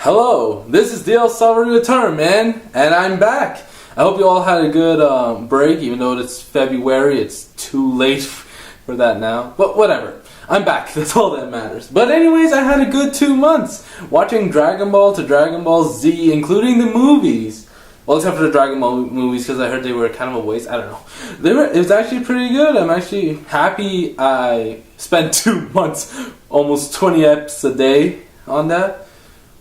Hello, this is DL Sovereign Return, man, and I'm back. I hope you all had a good break, even though it's February. It's too late for that now, but whatever. I'm back, that's all that matters. But anyways, I had a good 2 months watching Dragon Ball to Dragon Ball Z, including the movies. Well, except for the Dragon Ball movies, because I heard they were kind of a waste. I don't know. It was actually pretty good. I'm actually happy I spent 2 months, almost 20 eps a day on that.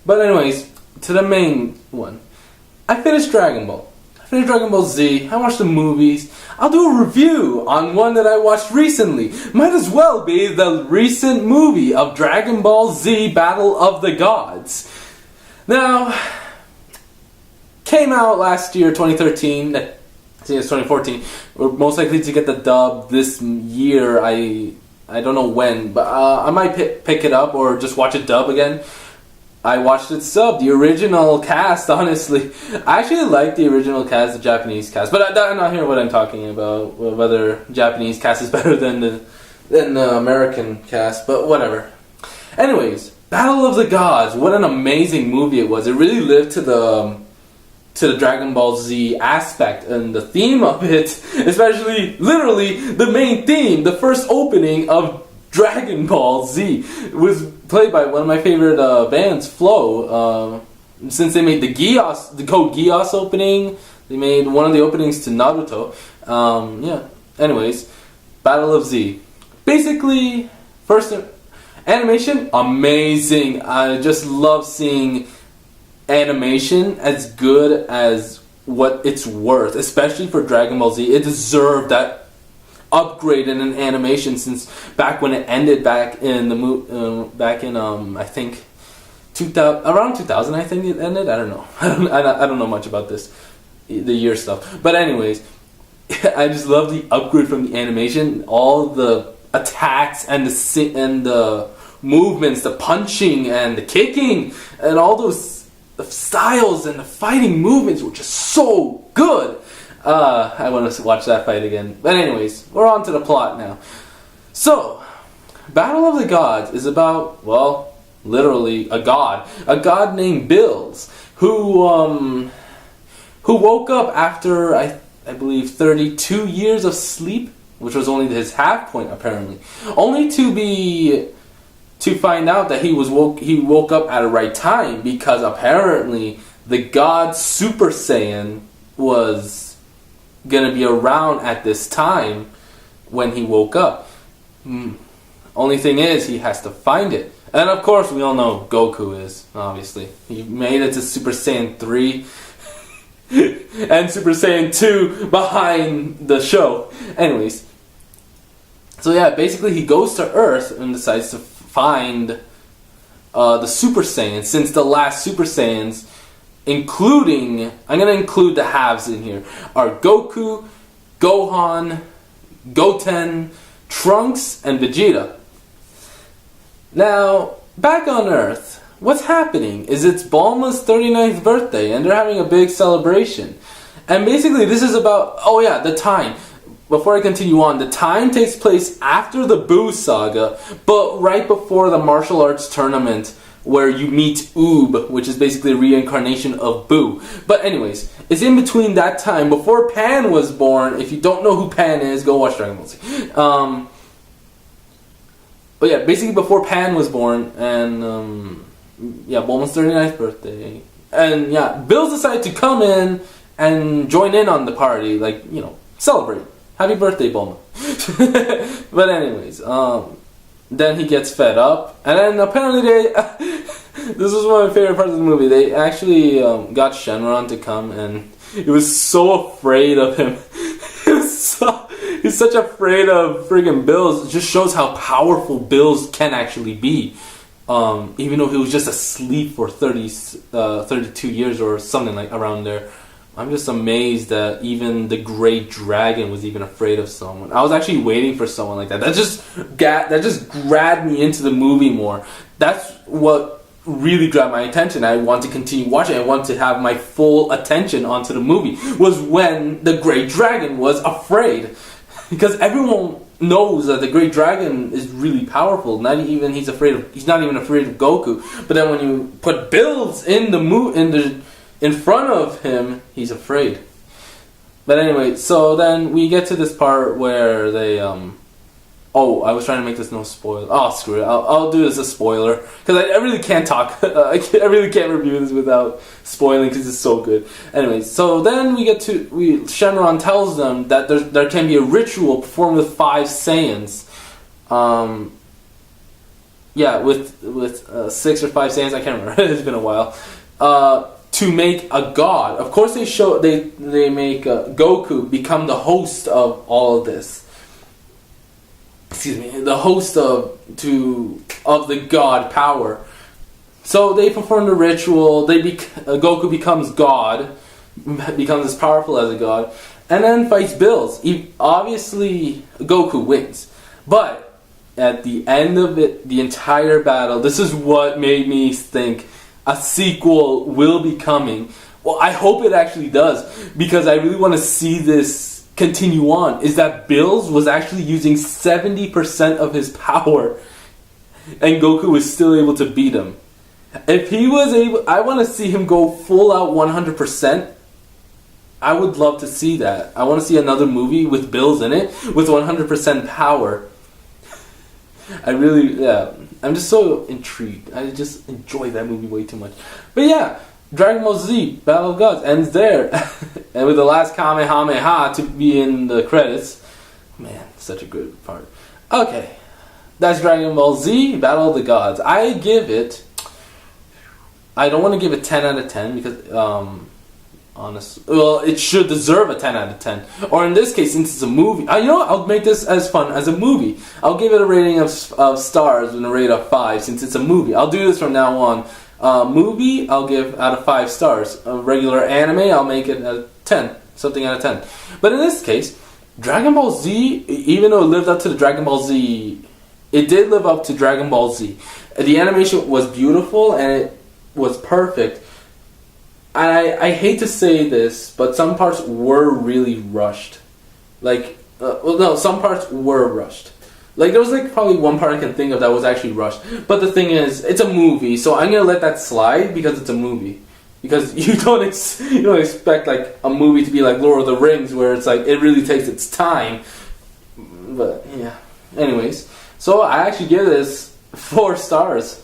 But anyways, to the main one. I finished Dragon Ball. I finished Dragon Ball Z. I watched the movies. I'll do a review on one that I watched recently. Might as well be the recent movie of Dragon Ball Z Battle of the Gods. Now, came out last year, 2013. I think it's 2014. We're most likely to get the dub this year. I don't know when, but I might pick it up or just watch it dub again. I watched it sub, the original cast, honestly. I actually like the original cast, the Japanese cast. But I'm not hearing what I'm talking about, whether Japanese cast is better than the American cast, but whatever. Anyways, Battle of the Gods, what an amazing movie it was. It really lived to the Dragon Ball Z aspect and the theme of it, especially, literally, the main theme, the first opening of Dragon Ball Z was played by one of my favorite bands, Flow. Since they made the Code Geass opening, they made one of the openings to Naruto. Anyways, Battle of Z. Basically, first animation, amazing. I just love seeing animation as good as what it's worth, especially for Dragon Ball Z. It deserved that upgrade in an animation since back when it ended back in I think 2000, around 2000 I think it ended. I don't know. I don't know much about the year stuff. But anyways, I just love the upgrade from the animation, all the attacks and the movements, the punching and the kicking and all those styles and the fighting movements were just so good. I want to watch that fight again. But anyways, we're on to the plot now. So, Battle of the Gods is about, well, literally a god named Bills, who woke up after I believe 32 years of sleep, which was only his half point apparently, only to find out that he woke up at the right time, because apparently the god Super Saiyan was gonna be around at this time when he woke up. Only thing is, he has to find it. And of course, we all know Goku is, obviously. He made it to Super Saiyan 3 and Super Saiyan 2 behind the show. Anyways. So yeah, basically he goes to Earth and decides to find the Super Saiyans, since the last Super Saiyans, including, I'm going to include the halves in here, are Goku, Gohan, Goten, Trunks, and Vegeta. Now, back on Earth, what's happening is it's Bulma's 39th birthday, and they're having a big celebration. And basically, this is about, the time. Before I continue on, the time takes place after the Buu saga, but right before the martial arts tournament, where you meet Oob, which is basically a reincarnation of Buu. But anyways, it's in between that time, before Pan was born. If you don't know who Pan is, go watch Dragon Ball Z. But yeah, basically before Pan was born, and Bulma's 39th birthday. And yeah, Bills decided to come in and join in on the party, celebrate. Happy birthday, Bulma. But anyways, then he gets fed up, and then apparently this was one of my favorite parts of the movie. They actually got Shenron to come, and he was so afraid of him. He's such afraid of friggin' Bills. It just shows how powerful Bills can actually be. Even though he was just asleep for 32 years or something like around there. I'm just amazed that even the Great Dragon was even afraid of someone. I was actually waiting for someone like that. That just grabbed me into the movie more. That's what really grabbed my attention. I want to continue watching. I want to have my full attention onto the movie. Was when the Great Dragon was afraid, because everyone knows that the Great Dragon is really powerful. He's not even afraid of Goku. But then when you put Bills in front of him, he's afraid. But anyway, so then we get to this part where they oh, I was trying to make this no spoiler. Oh, screw it. I'll do this as a spoiler because I really can't talk. I really can't review this without spoiling because it's so good. Anyway, so then Shenron tells them that there can be a ritual performed with 5 Saiyans. Yeah, with 6 or 5 Saiyans. I can't remember. It's been a while. To make a god. Of course, they make Goku become the host of all of this. Excuse me, the host of the god power. So they perform the ritual. Goku becomes god, becomes as powerful as a god, and then fights Bills. Obviously, Goku wins, but at the end of it, the entire battle. This is what made me think a sequel will be coming. Well, I hope it actually does because I really want to see this continue on. Is that Bills was actually using 70% of his power and Goku was still able to beat him. If he was able, I want to see him go full out 100%. I would love to see that. I want to see another movie with Bills in it with 100% power. I'm just so intrigued. I just enjoy that movie way too much. But yeah, Dragon Ball Z Battle of Gods ends there. And with the last Kamehameha to be in the credits. Man, such a good part. Okay, that's Dragon Ball Z Battle of the Gods. I don't want to give it 10 out of 10 because, it should deserve a 10 out of 10. Or in this case, since it's a movie, I'll make this as fun as a movie. I'll give it a rating of stars and a rate of 5 since it's a movie. I'll do this from now on. Movie, I'll give out of 5 stars. A regular anime, I'll make it a 10. Something out of 10. But in this case, Dragon Ball Z, even though it lived up to the Dragon Ball Z, it did live up to Dragon Ball Z. The animation was beautiful and it was perfect. I hate to say this, but some parts were really rushed. Some parts were rushed. There was probably one part I can think of that was actually rushed. But the thing is, it's a movie, so I'm gonna let that slide because it's a movie. Because you don't expect a movie to be like Lord of the Rings, where it's it really takes its time. But yeah. Anyways, so I actually give this 4 stars.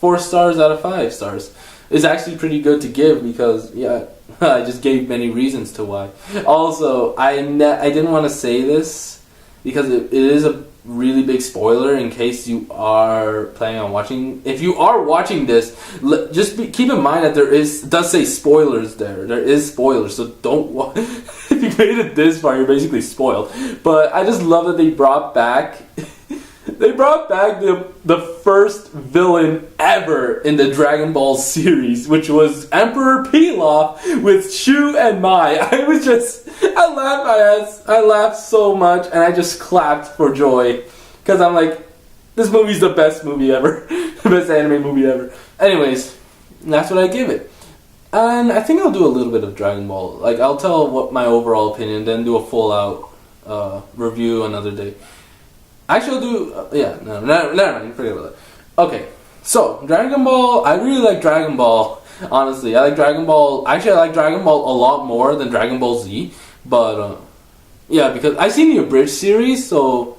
4 stars out of 5 stars. It's actually pretty good to give because I just gave many reasons to why. Also, I didn't want to say this because it is a really big spoiler in case you are planning on watching. If you are watching this, keep in mind that it does say spoilers there. There is spoilers, so don't if you made it this far, you're basically spoiled. But I just love that they brought back the first villain ever in the Dragon Ball series, which was Emperor Pilaf with Shu and Mai. I laughed so much, and I just clapped for joy. Because I'm like, this movie's the best movie ever. The best anime movie ever. Anyways, that's what I give it. And I think I'll do a little bit of Dragon Ball. I'll tell what my overall opinion, then do a full out review another day. Actually, I'll do... never mind, forget about that. Okay, so, Dragon Ball, I really like Dragon Ball, honestly. I like Dragon Ball... Actually, I like Dragon Ball a lot more than Dragon Ball Z, but, because I've seen the abridged series, so...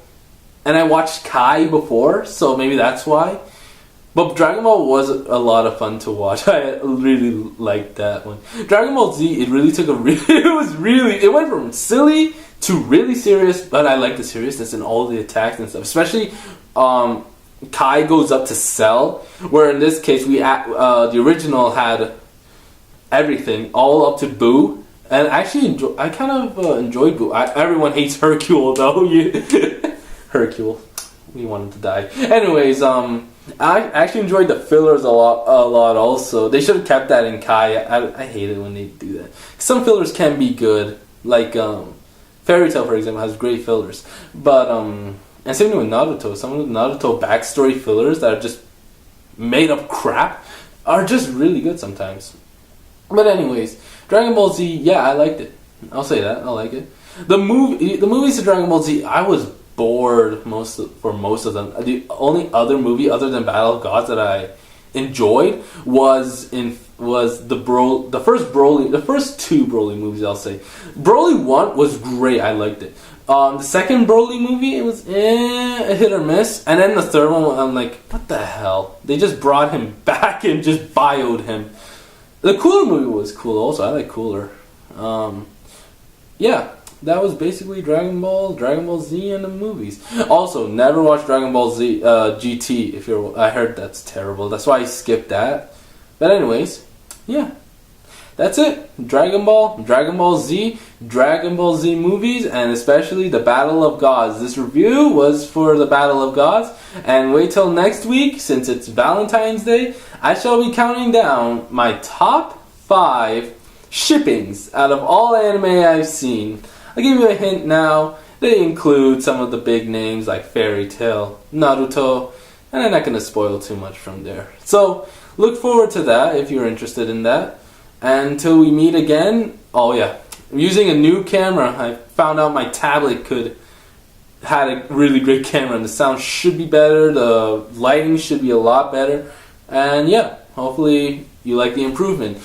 And I watched Kai before, so maybe that's why. But Dragon Ball was a lot of fun to watch. I really liked that one. Dragon Ball Z, it really took it went from silly to really serious, but I like the seriousness in all the attacks and stuff. Especially, Kai goes up to Cell, where in this case, the original had everything, all up to Boo. And actually, I kind of enjoyed Boo. Everyone hates Hercule, though. Hercule. We want him to die. Anyways, I actually enjoyed the fillers a lot also. They should have kept that in Kai. I hate it when they do that. Some fillers can be good. Fairy Tail, for example, has great fillers. But, and same thing with Naruto. Some of the Naruto backstory fillers that are just made up crap are just really good sometimes. But anyways, Dragon Ball Z, I liked it. I'll say that. I like it. The movies of Dragon Ball Z, I was bored for most of them. The only other movie other than Battle of Gods that I enjoyed was the first two Broly movies. I'll say Broly 1 was great. I liked it. The second Broly movie, it was a hit or miss, and then the third one, I'm like, what the hell? They just brought him back and just bioed him. The Cooler movie was cool also. I like Cooler. Yeah, that was basically Dragon Ball Z, and the movies. Also, never watch Dragon Ball Z GT. I heard that's terrible. That's why I skipped that. But anyways, yeah, that's it. Dragon Ball Z movies, and especially the Battle of Gods. This review was for the Battle of Gods, and wait till next week, since it's Valentine's Day, I shall be counting down my top 5 shippings out of all anime I've seen. I'll give you a hint now. They include some of the big names like Fairy Tail, Naruto, and I'm not going to spoil too much from there. So, look forward to that if you're interested in that. And until we meet again, oh yeah, I'm using a new camera. I found out my tablet had a really great camera, and the sound should be better, the lighting should be a lot better, and yeah, hopefully you like the improvement.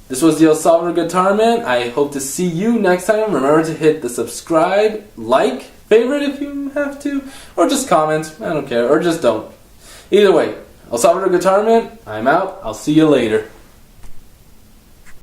This was the El Salvador Guitar Man. I hope to see you next time. Remember to hit the subscribe, like, favorite if you have to, or just comment, I don't care, or just don't. Either way, El Salvador Guitar Man, I'm out. I'll see you later.